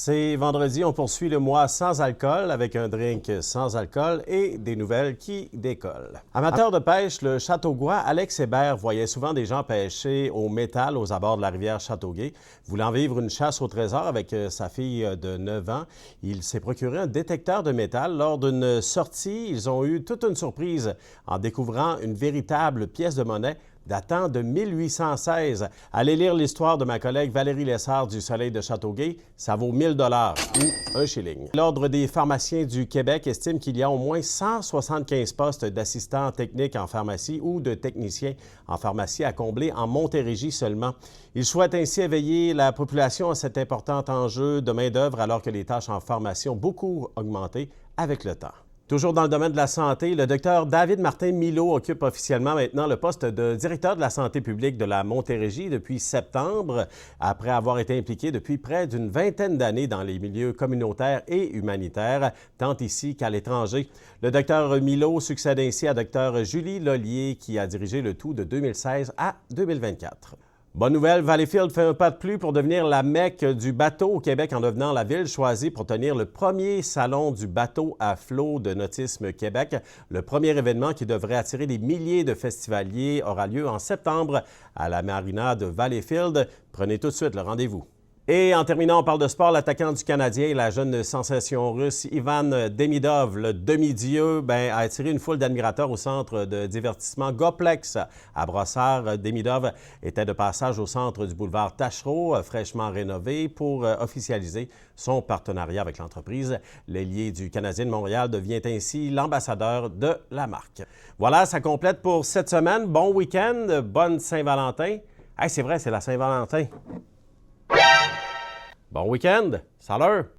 C'est vendredi, on poursuit le mois sans alcool avec un drink sans alcool et des nouvelles qui décollent. Amateur de pêche, le Châteauguois Alex Hébert voyait souvent des gens pêcher au métal aux abords de la rivière Châteauguay. Voulant vivre une chasse au trésor avec sa fille de 9 ans, il s'est procuré un détecteur de métal. Lors d'une sortie, ils ont eu toute une surprise en découvrant une véritable pièce de monnaie datant de 1816. Allez lire l'histoire de ma collègue Valérie Lessard du Soleil de Châteauguay. Ça vaut 1000 $ ou un shilling. L'Ordre des pharmaciens du Québec estime qu'il y a au moins 175 postes d'assistants techniques en pharmacie ou de techniciens en pharmacie à combler en Montérégie seulement. Il souhaite ainsi éveiller la population à cet important enjeu de main-d'œuvre alors que les tâches en pharmacie ont beaucoup augmenté avec le temps. Toujours dans le domaine de la santé, le docteur David Martin Milot occupe officiellement maintenant le poste de directeur de la santé publique de la Montérégie depuis septembre, après avoir été impliqué depuis près d'une vingtaine d'années dans les milieux communautaires et humanitaires, tant ici qu'à l'étranger. Le docteur Milot succède ainsi à docteur Julie Lollier, qui a dirigé le tout de 2016 à 2024. Bonne nouvelle, Valleyfield fait un pas de plus pour devenir la Mecque du bateau au Québec en devenant la ville choisie pour tenir le premier salon du bateau à flot de Nautisme Québec. Le premier événement qui devrait attirer des milliers de festivaliers aura lieu en septembre à la marina de Valleyfield. Prenez tout de suite le rendez-vous. Et en terminant, on parle de sport. L'attaquant du Canadien, la jeune sensation russe Ivan Demidov, le demi-dieu, a attiré une foule d'admirateurs au centre de divertissement Goplex à Brossard. Demidov était de passage au centre du boulevard Tachereau, fraîchement rénové, pour officialiser son partenariat avec l'entreprise. L'ailier du Canadien de Montréal devient ainsi l'ambassadeur de la marque. Voilà, ça complète pour cette semaine. Bon week-end, bonne Saint-Valentin. Hey, c'est vrai, c'est la Saint-Valentin. Bon week-end! Salut!